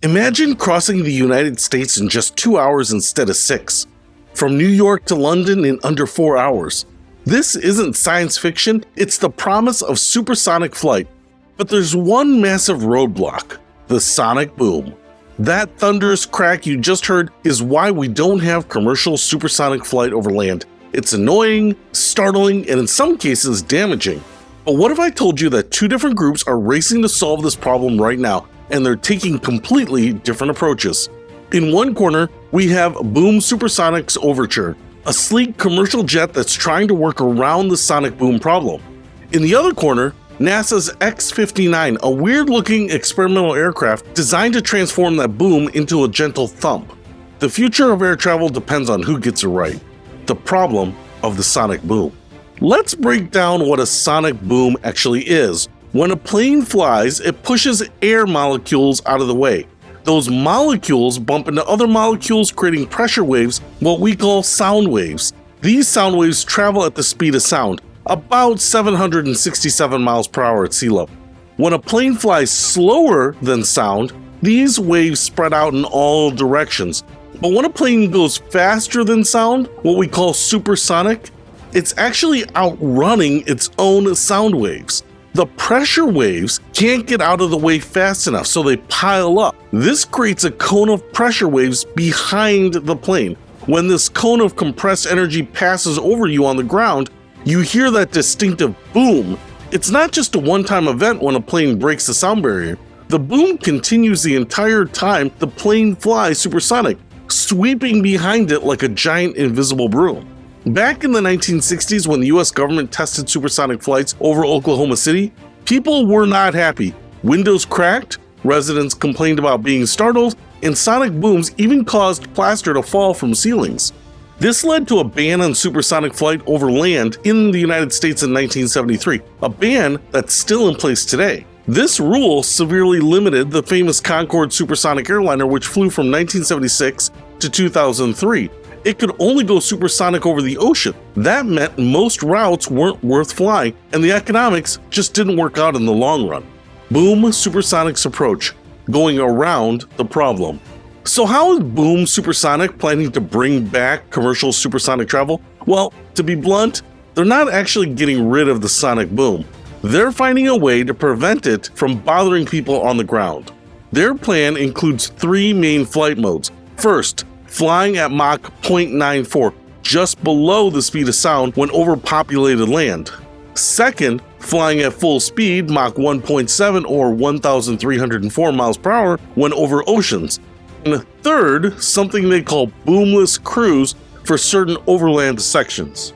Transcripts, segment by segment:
Imagine crossing the United States in just 2 hours instead of 6. From New York to London in under 4 hours. This isn't science fiction, it's the promise of supersonic flight. But there's one massive roadblock: the sonic boom. That thunderous crack you just heard is why we don't have commercial supersonic flight over land. It's annoying, startling, and in some cases damaging. But what if I told you that two different groups are racing to solve this problem right now, and they're taking completely different approaches? In one corner, we have Boom Supersonic's Overture, a sleek commercial jet that's trying to work around the sonic boom problem. In the other corner, NASA's X-59, a weird-looking experimental aircraft designed to transform that boom into a gentle thump. The future of air travel depends on who gets it right: the problem of the sonic boom. Let's break down what a sonic boom actually is. When a plane flies, it pushes air molecules out of the way. Those molecules bump into other molecules, creating pressure waves, what we call sound waves. These sound waves travel at the speed of sound, about 767 miles per hour at sea level. When a plane flies slower than sound, these waves spread out in all directions. But when a plane goes faster than sound, what we call supersonic, it's actually outrunning its own sound waves. The pressure waves can't get out of the way fast enough, so they pile up. This creates a cone of pressure waves behind the plane. When this cone of compressed energy passes over you on the ground, you hear that distinctive boom. It's not just a one-time event when a plane breaks the sound barrier. The boom continues the entire time the plane flies supersonic, sweeping behind it like a giant invisible broom. Back in the 1960s, when the US government tested supersonic flights over Oklahoma City, people were not happy. Windows cracked, residents complained about being startled, and sonic booms even caused plaster to fall from ceilings. This led to a ban on supersonic flight over land in the United States in 1973, a ban that's still in place today. This rule severely limited the famous Concorde supersonic airliner, which flew from 1976 to 2003. It could only go supersonic over the ocean. That meant most routes weren't worth flying, and the economics just didn't work out in the long run. Boom Supersonic's approach: going around the problem. So how is Boom Supersonic planning to bring back commercial supersonic travel? Well, to be blunt, they're not actually getting rid of the sonic boom. They're finding a way to prevent it from bothering people on the ground. Their plan includes three main flight modes. First, flying at Mach 0.94, just below the speed of sound when over populated land. Second, flying at full speed, Mach 1.7 or 1,304 miles per hour when over oceans. And third, something they call boomless cruise for certain overland sections.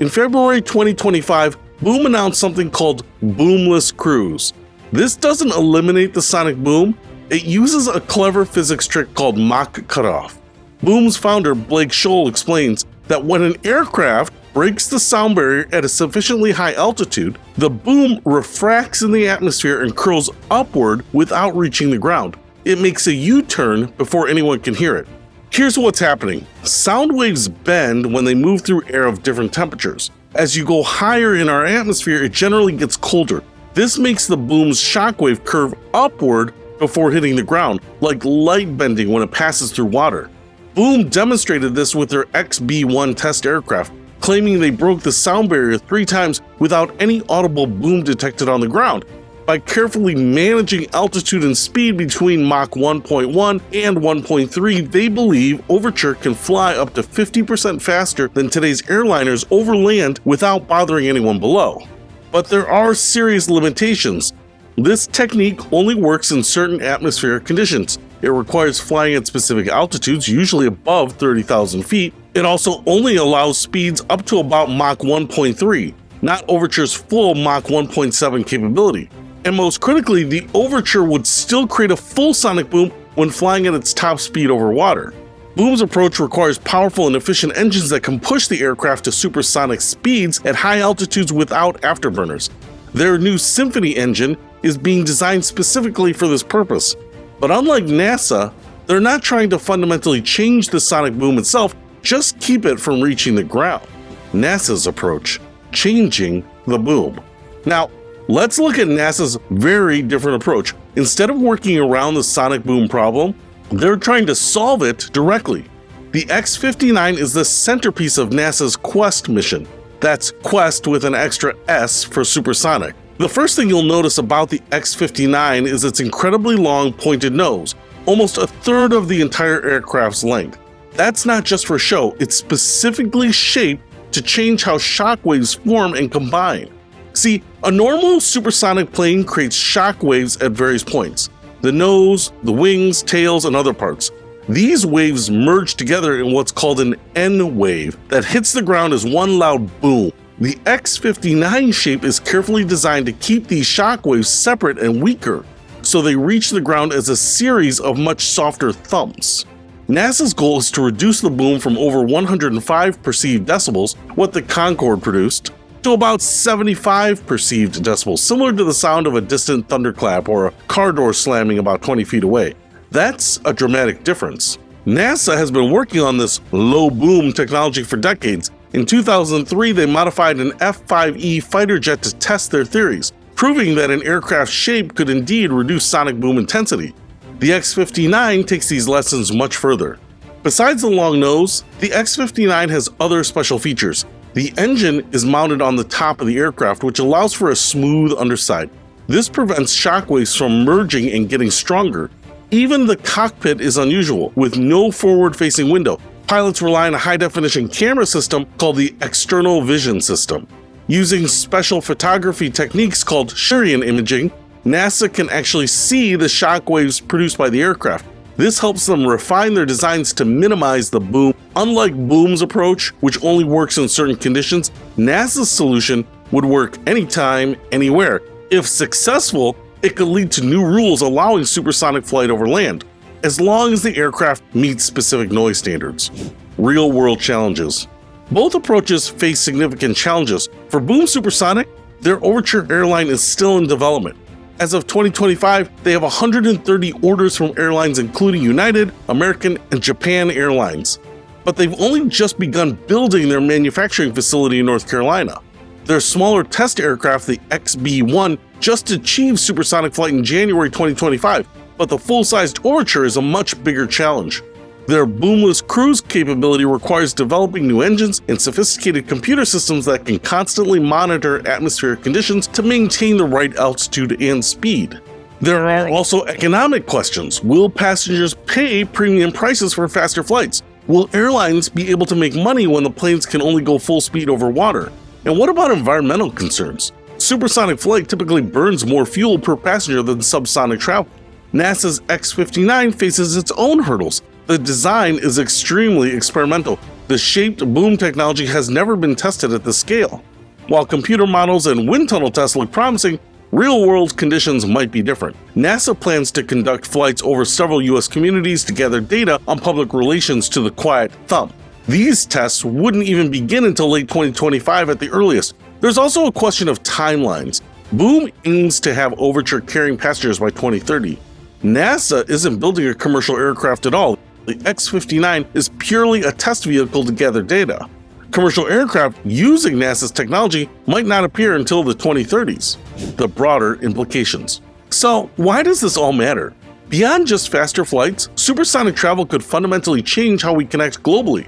In February 2025, Boom announced something called boomless cruise. This doesn't eliminate the sonic boom. It uses a clever physics trick called Mach cutoff. Boom's founder, Blake Scholl, explains that when an aircraft breaks the sound barrier at a sufficiently high altitude, the boom refracts in the atmosphere and curls upward without reaching the ground. It makes a U-turn before anyone can hear it. Here's what's happening. Sound waves bend when they move through air of different temperatures. As you go higher in our atmosphere, it generally gets colder. This makes the boom's shockwave curve upward before hitting the ground, like light bending when it passes through water. Boom demonstrated this with their XB-1 test aircraft, claiming they broke the sound barrier 3 times without any audible boom detected on the ground. By carefully managing altitude and speed between Mach 1.1 and 1.3, they believe Overture can fly up to 50% faster than today's airliners over land without bothering anyone below. But there are serious limitations. This technique only works in certain atmospheric conditions. It requires flying at specific altitudes, usually above 30,000 feet. It also only allows speeds up to about Mach 1.3, not Overture's full Mach 1.7 capability. And most critically, the Overture would still create a full sonic boom when flying at its top speed over water. Boom's approach requires powerful and efficient engines that can push the aircraft to supersonic speeds at high altitudes without afterburners. Their new Symphony engine is being designed specifically for this purpose. But unlike NASA, they're not trying to fundamentally change the sonic boom itself, just keep it from reaching the ground. NASA's approach: changing the boom. Now, let's look at NASA's very different approach. Instead of working around the sonic boom problem, they're trying to solve it directly. The X-59 is the centerpiece of NASA's Quest mission. That's Quest with an extra S for supersonic. The first thing you'll notice about the X-59 is its incredibly long pointed nose, almost a third of the entire aircraft's length. That's not just for show, it's specifically shaped to change how shock waves form and combine. See, a normal supersonic plane creates shock waves at various points: the nose, the wings, tails, and other parts. These waves merge together in what's called an N wave that hits the ground as one loud boom. The X-59 shape is carefully designed to keep these shock waves separate and weaker, so they reach the ground as a series of much softer thumps. NASA's goal is to reduce the boom from over 105 perceived decibels, what the Concorde produced, to about 75 perceived decibels, similar to the sound of a distant thunderclap or a car door slamming about 20 feet away. That's a dramatic difference. NASA has been working on this low boom technology for decades. In 2003, they modified an F-5E fighter jet to test their theories, proving that an aircraft's shape could indeed reduce sonic boom intensity. The X-59 takes these lessons much further. Besides the long nose, the X-59 has other special features. The engine is mounted on the top of the aircraft, which allows for a smooth underside. This prevents shockwaves from merging and getting stronger. Even the cockpit is unusual, with no forward-facing window. Pilots rely on a high-definition camera system called the external vision system. Using special photography techniques called Schurian imaging, NASA can actually see the shock waves produced by the aircraft. This helps them refine their designs to minimize the boom. Unlike Boom's approach, which only works in certain conditions, NASA's solution would work anytime, anywhere. If successful, it could lead to new rules allowing supersonic flight over land, as long as the aircraft meets specific noise standards. Real-world challenges. Both approaches face significant challenges. For Boom Supersonic, their Overture airline is still in development. As of 2025, they have 130 orders from airlines including United, American, and Japan Airlines. But they've only just begun building their manufacturing facility in North Carolina. Their smaller test aircraft, the XB-1, just achieved supersonic flight in January 2025, but the full-sized Overture is a much bigger challenge. Their boomless cruise capability requires developing new engines and sophisticated computer systems that can constantly monitor atmospheric conditions to maintain the right altitude and speed. There are also economic questions. Will passengers pay premium prices for faster flights? Will airlines be able to make money when the planes can only go full speed over water? And what about environmental concerns? Supersonic flight typically burns more fuel per passenger than subsonic travel. NASA's X-59 faces its own hurdles. The design is extremely experimental. The shaped boom technology has never been tested at this scale. While computer models and wind tunnel tests look promising, real-world conditions might be different. NASA plans to conduct flights over several U.S. communities to gather data on public relations to the quiet thump. These tests wouldn't even begin until late 2025 at the earliest. There's also a question of timelines. Boom aims to have Overture carrying passengers by 2030. NASA isn't building a commercial aircraft at all. The X-59 is purely a test vehicle to gather data. Commercial aircraft using NASA's technology might not appear until the 2030s. The broader implications. So, why does this all matter? Beyond just faster flights, supersonic travel could fundamentally change how we connect globally.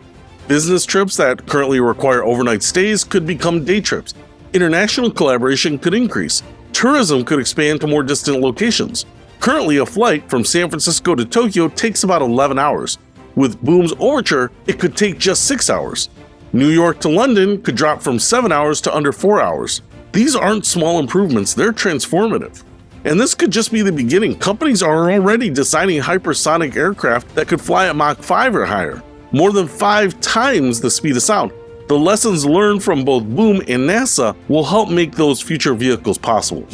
Business trips that currently require overnight stays could become day trips. International collaboration could increase. Tourism could expand to more distant locations. Currently, a flight from San Francisco to Tokyo takes about 11 hours. With Boom's Overture, it could take just 6 hours. New York to London could drop from 7 hours to under 4 hours. These aren't small improvements, they're transformative. And this could just be the beginning. Companies are already designing hypersonic aircraft that could fly at Mach 5 or higher, more than 5 times the speed of sound. The lessons learned from both Boom and NASA will help make those future vehicles possible.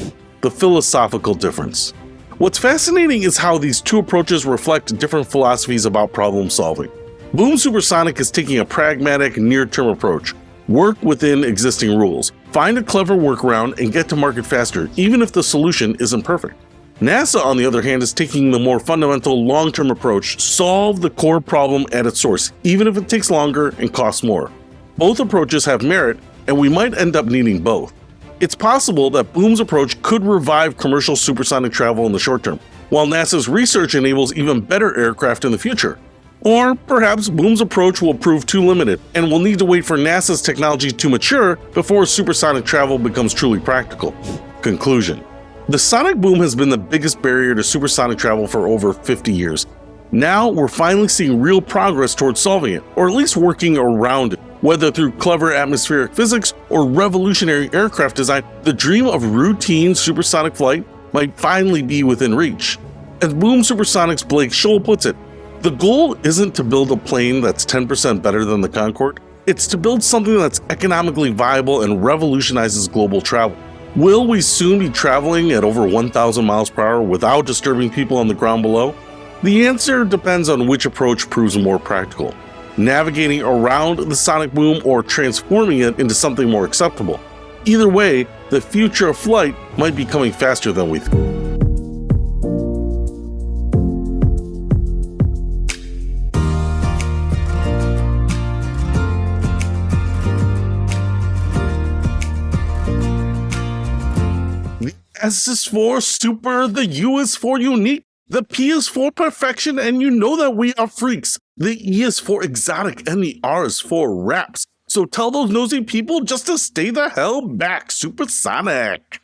The philosophical difference. What's fascinating is how these two approaches reflect different philosophies about problem solving. Boom Supersonic is taking a pragmatic, near-term approach. Work within existing rules. Find a clever workaround and get to market faster, even if the solution isn't perfect. NASA, on the other hand, is taking the more fundamental, long-term approach. Solve the core problem at its source, even if it takes longer and costs more. Both approaches have merit, and we might end up needing both. It's possible that Boom's approach could revive commercial supersonic travel in the short term, while NASA's research enables even better aircraft in the future. Or perhaps Boom's approach will prove too limited, and we'll need to wait for NASA's technology to mature before supersonic travel becomes truly practical. Conclusion: the sonic boom has been the biggest barrier to supersonic travel for over 50 years. Now we're finally seeing real progress towards solving it, or at least working around it. Whether through clever atmospheric physics or revolutionary aircraft design, the dream of routine supersonic flight might finally be within reach. As Boom Supersonic's Blake Scholl puts it, the goal isn't to build a plane that's 10% better than the Concorde, it's to build something that's economically viable and revolutionizes global travel. Will we soon be traveling at over 1,000 miles per hour without disturbing people on the ground below? The answer depends on which approach proves more practical: navigating around the sonic boom or transforming it into something more acceptable. Either way, the future of flight might be coming faster than we think. The S is for super, the U is for unique, the P is for perfection, and you know that we are freaks. The E is for exotic, and the R is for raps. So tell those nosy people just to stay the hell back, Supersonic.